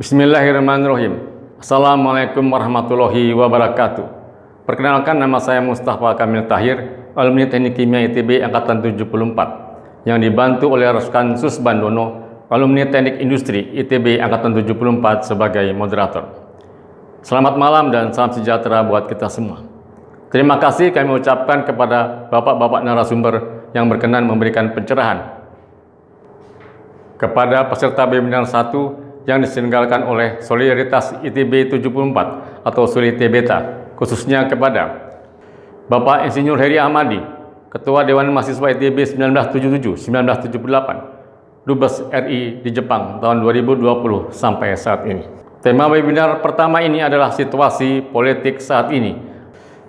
Bismillahirrahmanirrahim. Assalamualaikum warahmatullahi wabarakatuh. Perkenalkan, nama saya Mustafa Kamil Tahir, alumni Teknik Kimia ITB Angkatan 74, yang dibantu oleh rekan Susbandono, alumni Teknik Industri ITB Angkatan 74 sebagai moderator. Selamat malam dan salam sejahtera buat kita semua. Terima kasih kami ucapkan kepada bapak-bapak narasumber yang berkenan memberikan pencerahan kepada peserta webinar 1 yang diselenggarakan oleh Solidaritas ITB 74 atau Solitbeta, khususnya kepada Bapak Insinyur Heri Ahmadi, Ketua Dewan Mahasiswa ITB 1977-1978, Dubes RI di Jepang tahun 2020 sampai saat ini. Tema webinar pertama ini adalah situasi politik saat ini.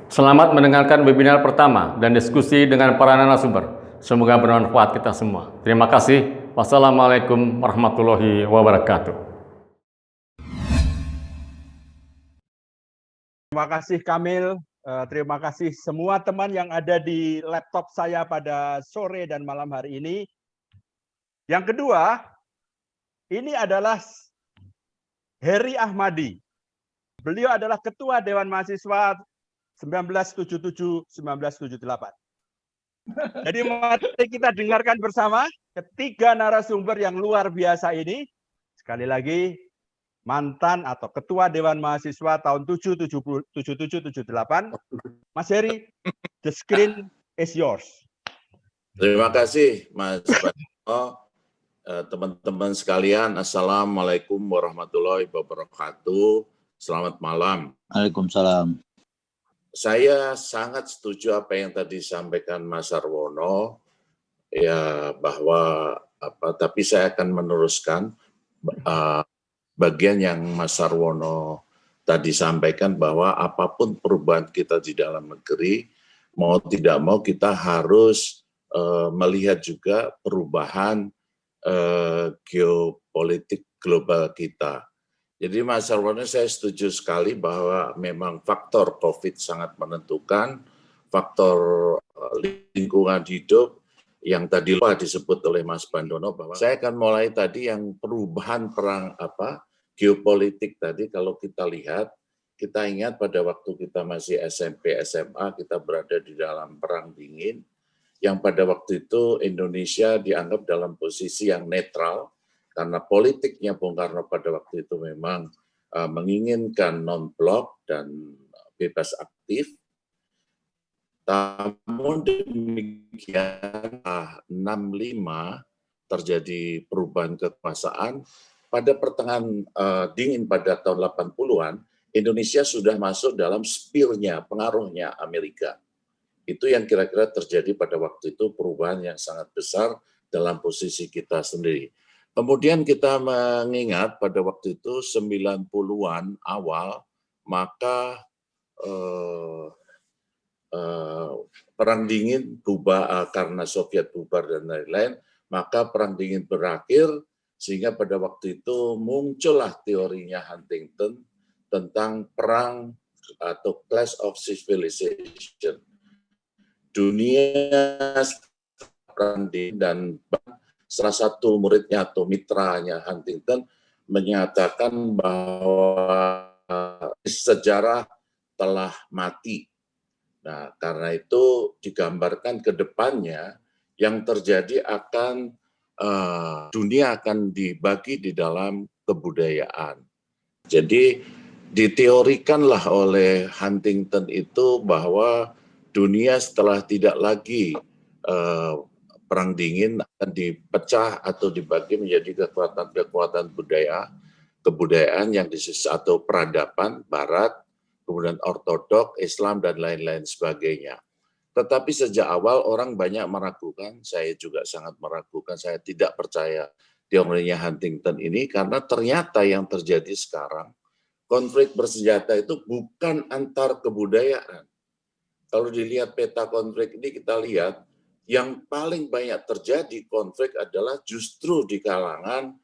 Selamat mendengarkan webinar pertama dan diskusi dengan para narasumber. Semoga bermanfaat kita semua. Terima kasih. Wassalamualaikum warahmatullahi wabarakatuh. Terima kasih Kamil, terima kasih semua teman yang ada di laptop saya pada sore dan malam hari ini. Yang kedua, ini adalah Heri Ahmadi. Beliau adalah Ketua Dewan Mahasiswa 1977-1978. Jadi mari kita dengarkan bersama ketiga narasumber yang luar biasa ini. Sekali lagi, mantan atau Ketua Dewan Mahasiswa tahun 77-78. Mas Heri, the screen is yours. Terima kasih Mas Bano. Teman-teman sekalian, Assalamualaikum warahmatullahi wabarakatuh. Selamat malam. Waalaikumsalam. Saya sangat setuju apa yang tadi disampaikan Mas Sarwono, ya bahwa tapi saya akan meneruskan bagian yang Mas Sarwono tadi sampaikan bahwa apapun perubahan kita di dalam negeri, mau tidak mau kita harus melihat juga perubahan geopolitik global kita. Jadi Mas Sarwono, saya setuju sekali bahwa memang faktor COVID sangat menentukan, faktor lingkungan hidup yang tadi disebut oleh Mas Bandono, bahwa saya akan mulai tadi yang perubahan perang geopolitik tadi. Kalau kita lihat, kita ingat pada waktu kita masih SMP, SMA, kita berada di dalam perang dingin, yang pada waktu itu Indonesia dianggap dalam posisi yang netral, karena politiknya Bung Karno pada waktu itu memang menginginkan non-blok dan bebas aktif. Namun demikian 65 terjadi perubahan kekuasaan. Pada pertengahan dingin pada tahun 80-an, Indonesia sudah masuk dalam sphere-nya, pengaruhnya Amerika. Itu yang kira-kira terjadi pada waktu itu, perubahan yang sangat besar dalam posisi kita sendiri. Kemudian kita mengingat pada waktu itu 90-an awal, maka perang dingin bubar karena Soviet bubar dan lain-lain, maka perang dingin berakhir, sehingga pada waktu itu muncullah teorinya Huntington tentang perang atau clash of civilization. Dunia perang dingin, dan salah satu muridnya atau mitranya Huntington menyatakan bahwa sejarah telah mati. Nah, karena itu digambarkan ke depannya yang terjadi akan dunia akan dibagi di dalam kebudayaan. Jadi diteorikanlah oleh Huntington itu bahwa dunia setelah tidak lagi perang dingin akan dipecah atau dibagi menjadi kekuatan-kekuatan kebudayaan yang atau peradaban Barat, kemudian ortodok, Islam, dan lain-lain sebagainya. Tetapi sejak awal orang banyak meragukan, saya juga sangat meragukan, saya tidak percaya teorinya Huntington ini, karena ternyata yang terjadi sekarang, konflik bersenjata itu bukan antar kebudayaan. Kalau dilihat peta konflik ini, kita lihat yang paling banyak terjadi konflik adalah justru di kalangan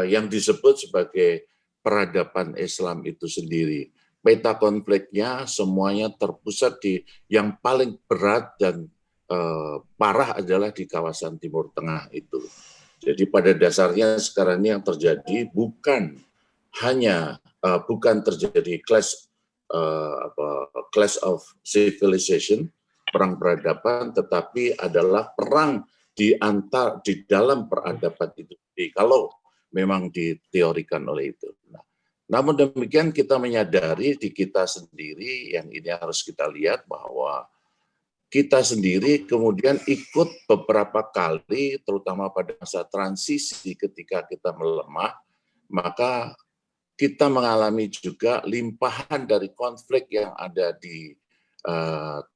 yang disebut sebagai peradaban Islam itu sendiri. Peta konfliknya semuanya terpusat di yang paling berat dan parah adalah di kawasan Timur Tengah itu. Jadi pada dasarnya sekarang ini yang terjadi bukan hanya bukan terjadi clash of civilization, perang peradaban, tetapi adalah perang di dalam peradaban itu. Kalau memang diteorikan oleh itu. Nah, namun demikian kita menyadari di kita sendiri yang ini harus kita lihat bahwa kita sendiri kemudian ikut beberapa kali, terutama pada masa transisi ketika kita melemah, maka kita mengalami juga limpahan dari konflik yang ada di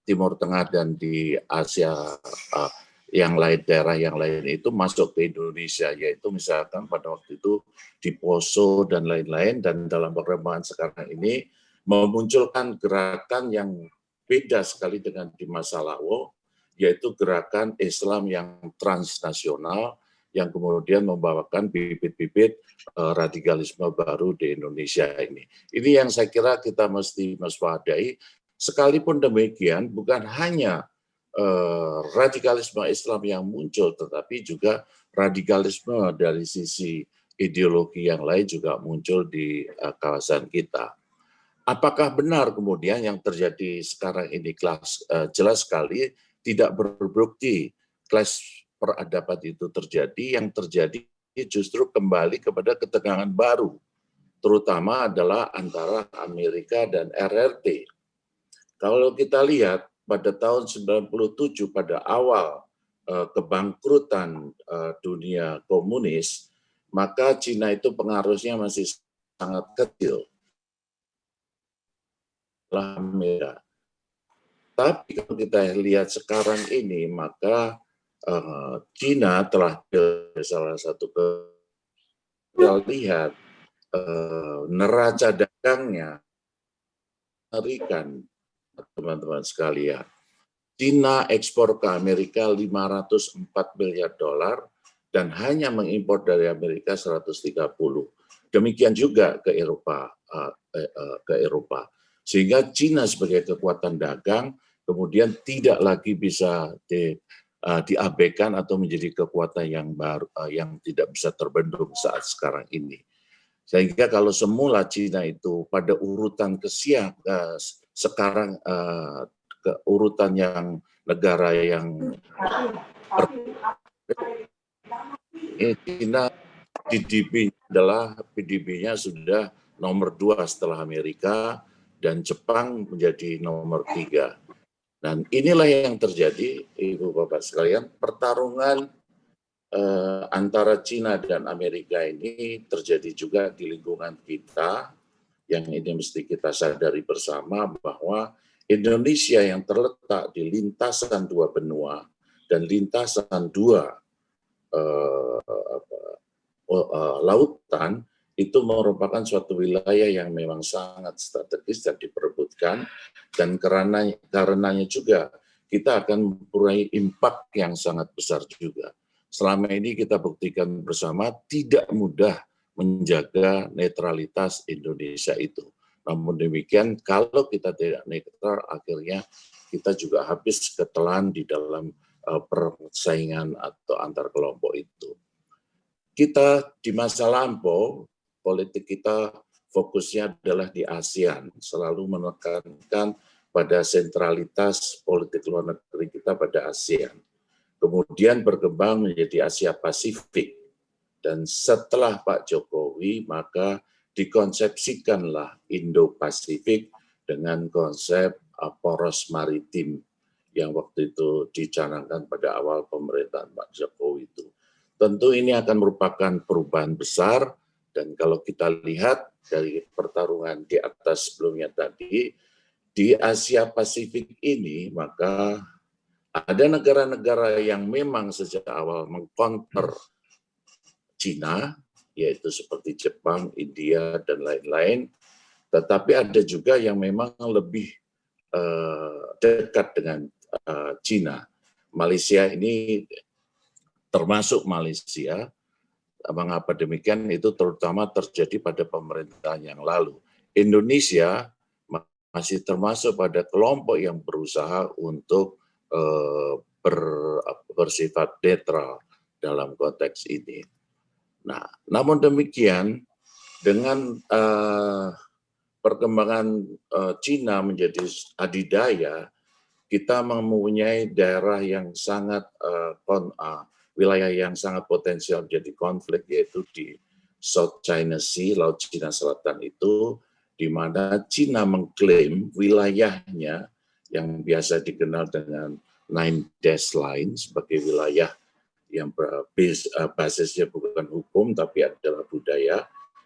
Timur Tengah dan di Asia yang lain, daerah yang lain itu masuk ke Indonesia, yaitu misalkan pada waktu itu di Poso dan lain-lain, dan dalam perkembangan sekarang ini memunculkan gerakan yang beda sekali dengan di masa lalu, yaitu gerakan Islam yang transnasional yang kemudian membawakan bibit-bibit radikalisme baru di Indonesia ini. Ini yang saya kira kita mesti waspadai. Sekalipun demikian, bukan hanya radikalisme Islam yang muncul, tetapi juga radikalisme dari sisi ideologi yang lain juga muncul di kawasan kita. Apakah benar kemudian yang terjadi sekarang ini jelas sekali tidak berbukti clash peradaban itu terjadi, yang terjadi justru kembali kepada ketegangan baru, terutama adalah antara Amerika dan RRT. Kalau kita lihat pada tahun 97 pada awal kebangkrutan dunia komunis, maka Cina itu pengaruhnya masih sangat kecil. Amerika. Tapi kalau kita lihat sekarang ini, maka Cina telah salah satu kita lihat neraca dagangnya mengerikan, teman-teman sekalian. Cina ekspor ke Amerika 504 miliar dolar dan hanya mengimpor dari Amerika 130. Demikian juga ke Eropa, Sehingga Cina sebagai kekuatan dagang kemudian tidak lagi bisa diabaikan atau menjadi kekuatan yang baru, yang tidak bisa terbendung saat sekarang ini. Sehingga kalau semula Cina itu pada urutan sekarang urutan yang negara yang Cina PDB-nya sudah nomor 2 setelah Amerika, dan Jepang menjadi nomor 3. Dan inilah yang terjadi, Ibu Bapak sekalian, pertarungan antara Cina dan Amerika ini terjadi juga di lingkungan kita, yang ini mesti kita sadari bersama bahwa Indonesia yang terletak di lintasan 2 benua dan lintasan 2 lautan, itu merupakan suatu wilayah yang memang sangat strategis dan diperebutkan, dan karenanya juga kita akan mempunyai impact yang sangat besar juga. Selama ini kita buktikan bersama tidak mudah menjaga netralitas Indonesia itu. Namun demikian, kalau kita tidak netral, akhirnya kita juga habis ketelan di dalam persaingan atau antar kelompok itu. Kita di masa lampau, politik kita fokusnya adalah di ASEAN, selalu menekankan pada sentralitas politik luar negeri kita pada ASEAN. Kemudian berkembang menjadi Asia Pasifik. Dan setelah Pak Jokowi, maka dikonsepsikanlah Indo-Pasifik dengan konsep poros maritim yang waktu itu dicanangkan pada awal pemerintahan Pak Jokowi itu. Tentu ini akan merupakan perubahan besar, dan kalau kita lihat dari pertarungan di atas sebelumnya tadi, di Asia Pasifik ini maka ada negara-negara yang memang sejak awal mengcounter Cina, yaitu seperti Jepang, India, dan lain-lain, tetapi ada juga yang memang lebih dekat dengan Cina. Malaysia ini termasuk Malaysia. Mengapa demikian? Itu terutama terjadi pada pemerintahan yang lalu. Indonesia masih termasuk pada kelompok yang berusaha untuk bersifat netral dalam konteks ini. Nah, namun demikian, dengan perkembangan Cina menjadi adidaya, kita mempunyai daerah yang sangat wilayah yang sangat potensial menjadi konflik, yaitu di South China Sea, Laut Cina Selatan itu, di mana Cina mengklaim wilayahnya yang biasa dikenal dengan Nine Dash Line sebagai wilayah yang basisnya bukan hukum tapi adalah budaya,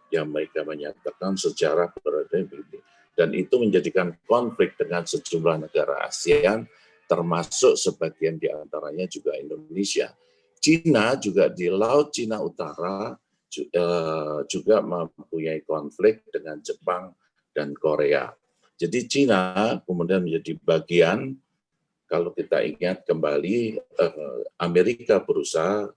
yang mereka menyatakan sejarah berada di, dan itu menjadikan konflik dengan sejumlah negara ASEAN, termasuk sebagian di antaranya juga Indonesia. Cina juga di Laut Cina Utara juga mempunyai konflik dengan Jepang dan Korea. Jadi Cina kemudian menjadi bagian, kalau kita ingat kembali, Amerika berusaha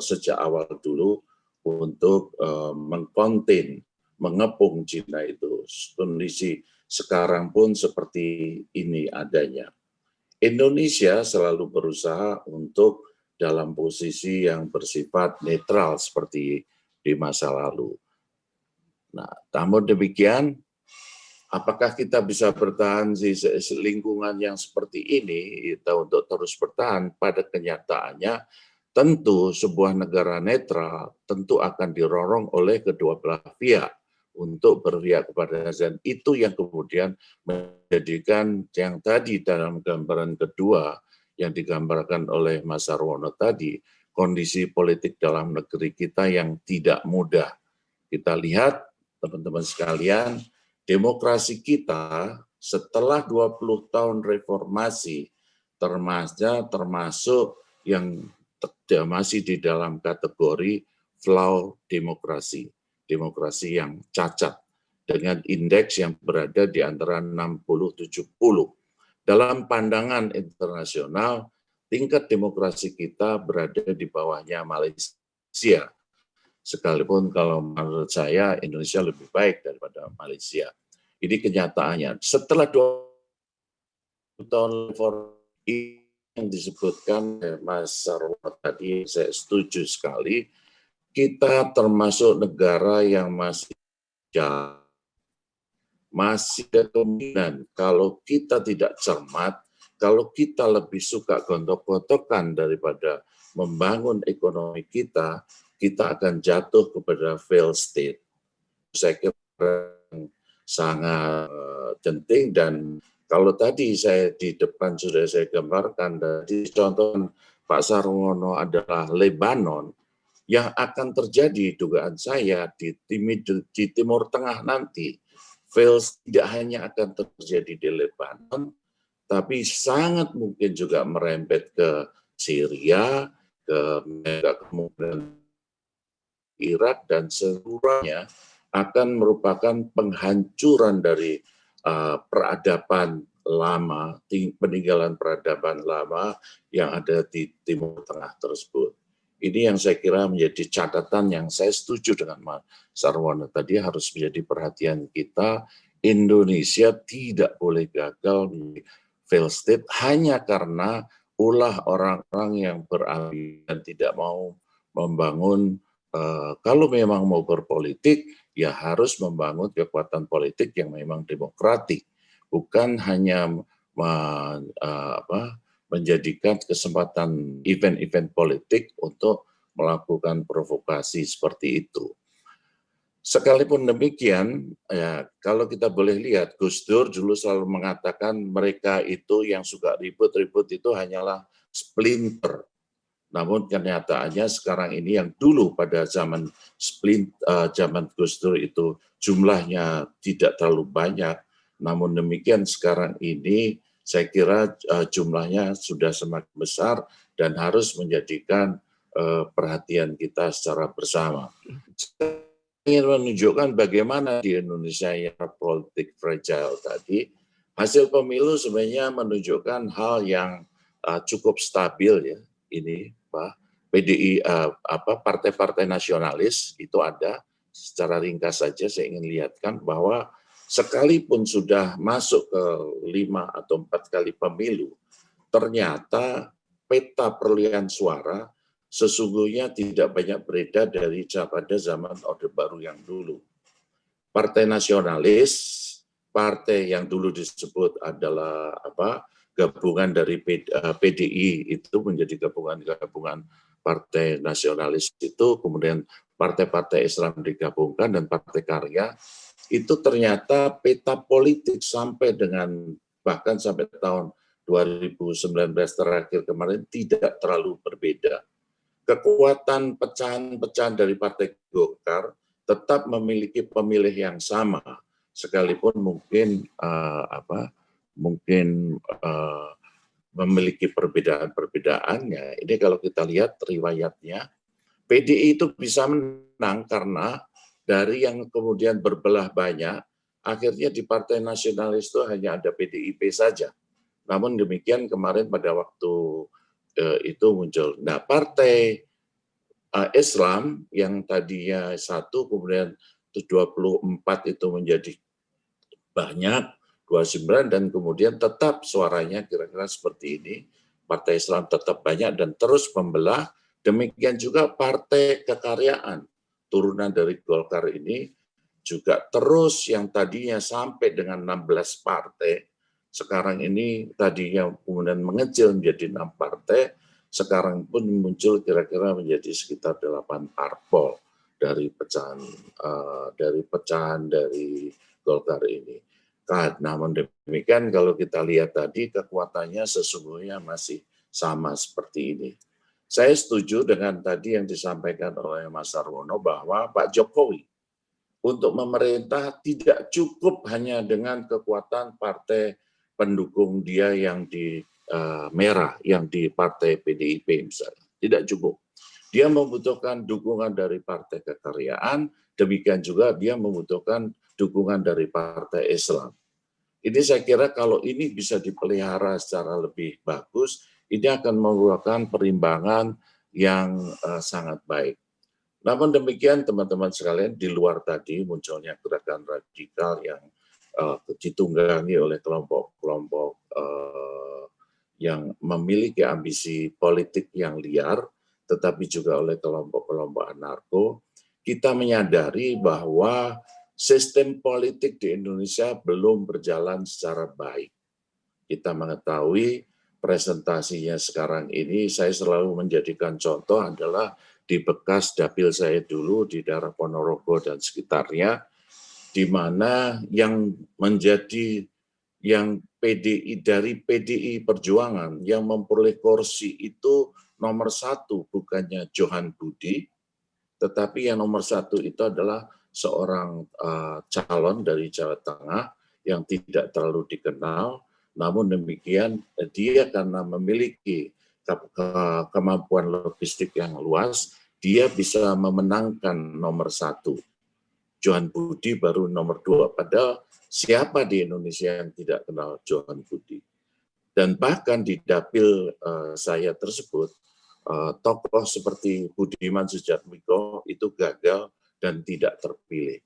sejak awal dulu untuk mengkonten, mengepung Cina itu. Kondisi sekarang pun seperti ini adanya. Indonesia selalu berusaha untuk dalam posisi yang bersifat netral seperti di masa lalu. Nah, namun demikian, apakah kita bisa bertahan di lingkungan yang seperti ini untuk terus bertahan? Pada kenyataannya, tentu sebuah negara netral tentu akan dirorong oleh kedua belah pihak untuk berpihak kepada ASEAN. Itu yang kemudian menjadikan yang tadi dalam gambaran kedua yang digambarkan oleh Mas Sarwono tadi, kondisi politik dalam negeri kita yang tidak mudah. Kita lihat, teman-teman sekalian, demokrasi kita setelah 20 tahun reformasi termasuk yang masih di dalam kategori flaw demokrasi, demokrasi yang cacat dengan indeks yang berada di antara 60-70. Dalam pandangan internasional, tingkat demokrasi kita berada di bawahnya Malaysia. Sekalipun kalau menurut saya Indonesia lebih baik daripada Malaysia. Ini kenyataannya. Setelah 20 tahun reformasi yang disebutkan Mas Sarwono tadi, saya setuju sekali, kita termasuk negara yang masih jauh. Masih ada kemungkinan kalau kita tidak cermat, kalau kita lebih suka gontok-gontokan daripada membangun ekonomi kita, kita akan jatuh kepada failed state. Saya kira sangat penting, dan kalau tadi saya di depan sudah saya gambarkan, dari contoh Pak Sarwono adalah Lebanon, yang akan terjadi dugaan saya di Timur Tengah nanti, fails tidak hanya akan terjadi di Lebanon, tapi sangat mungkin juga merembet ke Syria, kemudian Irak, dan seluruhnya akan merupakan penghancuran dari peradaban lama, peninggalan peradaban lama yang ada di Timur Tengah tersebut. Ini yang saya kira menjadi catatan yang saya setuju dengan Mas Sarwono tadi, harus menjadi perhatian kita. Indonesia tidak boleh gagal di fail state hanya karena ulah orang-orang yang berambisi dan tidak mau membangun. Kalau memang mau berpolitik, ya harus membangun kekuatan politik yang memang demokratik, bukan hanya menjadikan kesempatan event-event politik untuk melakukan provokasi seperti itu. Sekalipun demikian, ya, kalau kita boleh lihat, Gus Dur dulu selalu mengatakan mereka itu yang suka ribut-ribut itu hanyalah splinter. Namun kenyataannya sekarang ini yang dulu pada zaman zaman Gus Dur itu jumlahnya tidak terlalu banyak. Namun demikian sekarang ini saya kira jumlahnya sudah semakin besar dan harus menjadikan perhatian kita secara bersama. Saya ingin menunjukkan bagaimana di Indonesia yang politik fragile tadi, hasil pemilu sebenarnya menunjukkan hal yang cukup stabil ya. Ini Pak, PDI partai-partai nasionalis itu ada. Secara ringkas saja saya ingin lihatkan bahwa sekalipun sudah masuk ke 5 atau 4 kali pemilu, ternyata peta perolehan suara sesungguhnya tidak banyak berbeda dari pada zaman Orde Baru yang dulu. Partai Nasionalis, partai yang dulu disebut adalah gabungan dari PDI itu menjadi gabungan Partai Nasionalis itu, kemudian partai-partai Islam digabungkan dan Partai Karya, itu ternyata peta politik sampai dengan bahkan sampai tahun 2019 terakhir kemarin tidak terlalu berbeda. Kekuatan pecahan-pecahan dari Partai Golkar tetap memiliki pemilih yang sama, sekalipun mungkin memiliki perbedaan-perbedaannya. Ini kalau kita lihat riwayatnya, PDI itu bisa menang karena dari yang kemudian berbelah banyak, akhirnya di Partai Nasionalis itu hanya ada PDIP saja. Namun demikian kemarin pada waktu itu muncul. Nah, Partai Islam yang tadinya 1 kemudian 24 itu menjadi banyak, 29, dan kemudian tetap suaranya kira-kira seperti ini. Partai Islam tetap banyak dan terus membelah. Demikian juga Partai Kekaryaan, turunan dari Golkar ini juga terus yang tadinya sampai dengan 16 partai, sekarang ini tadinya kemudian mengecil menjadi 6 partai, sekarang pun muncul kira-kira menjadi sekitar 8 parpol dari pecahan dari Golkar ini. Namun demikian kalau kita lihat tadi kekuatannya sesungguhnya masih sama seperti ini. Saya setuju dengan tadi yang disampaikan oleh Mas Sarwono bahwa Pak Jokowi untuk memerintah tidak cukup hanya dengan kekuatan partai pendukung dia yang di merah, yang di partai PDIP misalnya. Tidak cukup. Dia membutuhkan dukungan dari Partai Kekaryaan, demikian juga dia membutuhkan dukungan dari Partai Islam. Ini saya kira kalau ini bisa dipelihara secara lebih bagus, ini akan merupakan perimbangan yang sangat baik. Namun demikian teman-teman sekalian, di luar tadi munculnya gerakan radikal yang ditunggangi oleh kelompok-kelompok yang memiliki ambisi politik yang liar, tetapi juga oleh kelompok-kelompok anarko, kita menyadari bahwa sistem politik di Indonesia belum berjalan secara baik. Kita mengetahui presentasinya sekarang ini, saya selalu menjadikan contoh adalah di bekas dapil saya dulu di daerah Ponorogo dan sekitarnya, di mana yang menjadi yang PDI dari PDI Perjuangan yang memperoleh kursi itu nomor 1 bukannya Johan Budi, tetapi yang nomor 1 itu adalah seorang calon dari Jawa Tengah yang tidak terlalu dikenal, namun demikian dia karena memiliki kemampuan logistik yang luas, dia bisa memenangkan nomor 1. Johan Budi baru nomor 2, padahal siapa di Indonesia yang tidak kenal Johan Budi? Dan bahkan di dapil saya tersebut, tokoh seperti Budiman Sujatmiko itu gagal dan tidak terpilih.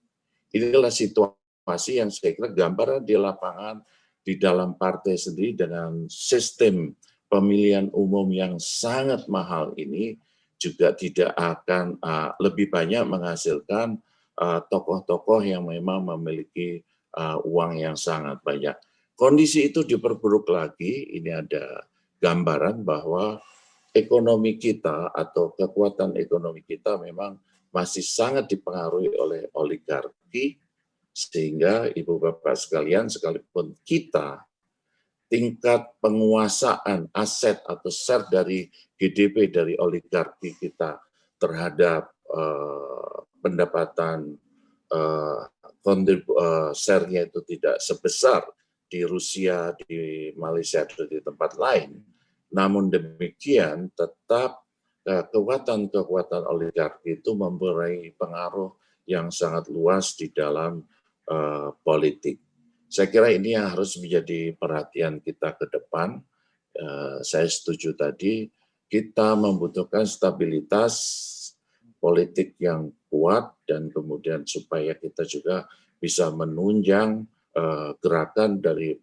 Inilah situasi yang saya kira gambaran di lapangan di dalam partai sendiri dengan sistem pemilihan umum yang sangat mahal ini juga tidak akan lebih banyak menghasilkan tokoh-tokoh yang memang memiliki uang yang sangat banyak. Kondisi itu diperburuk lagi, ini ada gambaran bahwa ekonomi kita atau kekuatan ekonomi kita memang masih sangat dipengaruhi oleh oligarki, sehingga Ibu Bapak sekalian, sekalipun kita tingkat penguasaan aset atau share dari GDP dari oligarki kita terhadap pendapatan share-nya itu tidak sebesar di Rusia, di Malaysia, atau di tempat lain. Namun demikian, tetap kekuatan-kekuatan oligarki itu memberi pengaruh yang sangat luas di dalam politik. Saya kira ini yang harus menjadi perhatian kita ke depan. Saya setuju tadi, kita membutuhkan stabilitas politik yang kuat dan kemudian supaya kita juga bisa menunjang gerakan dari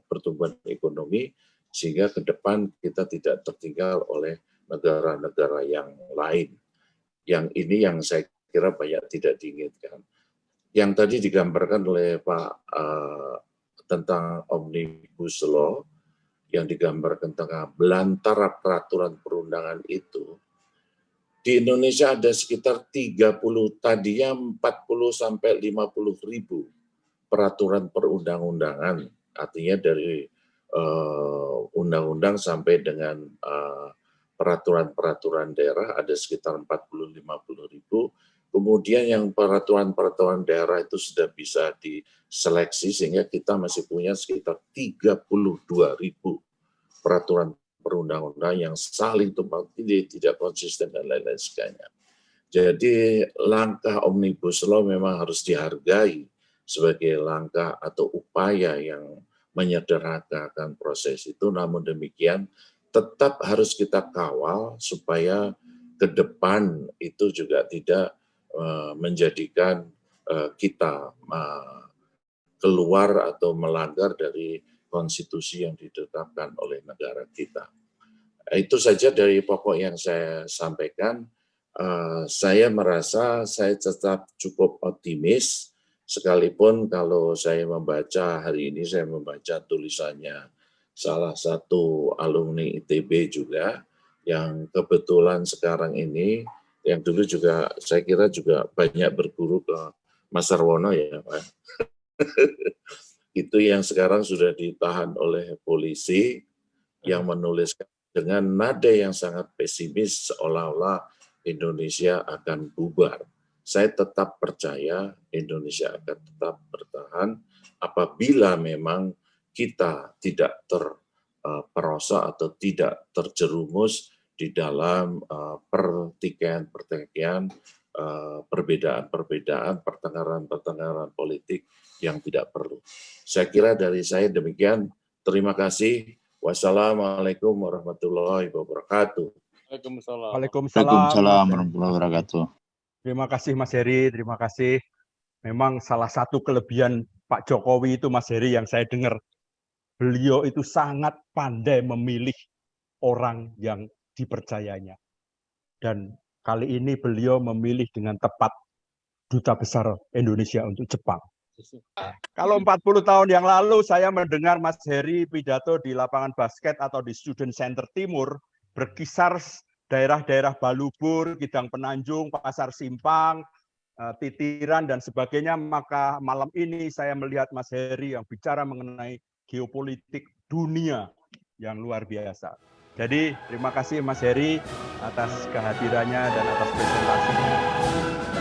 pertumbuhan ekonomi sehingga ke depan kita tidak tertinggal oleh negara-negara yang lain. Yang ini yang saya kira banyak tidak diinginkan. yang tadi digambarkan oleh Pak tentang Omnibus Law, yang digambarkan tentang belantara peraturan perundangan itu, di Indonesia ada sekitar 30, tadinya 40 sampai 50 ribu peraturan perundang-undangan, artinya dari undang-undang sampai dengan peraturan-peraturan daerah ada sekitar 40-50 ribu. Kemudian yang peraturan-peraturan daerah itu sudah bisa diseleksi sehingga kita masih punya sekitar 32 ribu peraturan perundang-undang yang saling tumpang tindih, tidak konsisten dan lain-lain sebagainya. Jadi langkah Omnibus Law memang harus dihargai sebagai langkah atau upaya yang menyederhanakan proses itu, namun demikian tetap harus kita kawal supaya ke depan itu juga tidak menjadikan kita keluar atau melanggar dari konstitusi yang ditetapkan oleh negara kita. Itu saja dari pokok yang saya sampaikan. Saya merasa saya tetap cukup optimis, sekalipun kalau saya membaca hari ini, saya membaca tulisannya salah satu alumni ITB juga, yang kebetulan sekarang ini, yang dulu juga saya kira juga banyak berguru ke Mas Sarwono ya Pak. Itu yang sekarang sudah ditahan oleh polisi, yang menuliskan dengan nada yang sangat pesimis seolah-olah Indonesia akan bubar. Saya tetap percaya Indonesia akan tetap bertahan apabila memang kita tidak terperosok atau tidak terjerumus di dalam pertikaian-pertikaian, perbedaan-perbedaan, pertengkaran-pertengkaran politik yang tidak perlu. Saya kira dari saya demikian. Terima kasih. Wassalamualaikum warahmatullahi wabarakatuh. Waalaikumsalam. Waalaikumsalam warahmatullahi wabarakatuh. Terima kasih Mas Heri, terima kasih. Memang salah satu kelebihan Pak Jokowi itu Mas Heri yang saya dengar, beliau itu sangat pandai memilih orang yang dipercayanya. Dan kali ini beliau memilih dengan tepat Duta Besar Indonesia untuk Jepang. Kalau 40 tahun yang lalu saya mendengar Mas Heri pidato di lapangan basket atau di Student Center Timur, berkisar daerah-daerah Balubur, Kidang Penanjung, Pasar Simpang, Titiran, dan sebagainya, maka malam ini saya melihat Mas Heri yang bicara mengenai geopolitik dunia yang luar biasa. Jadi terima kasih Mas Heri atas kehadirannya dan atas presentasinya.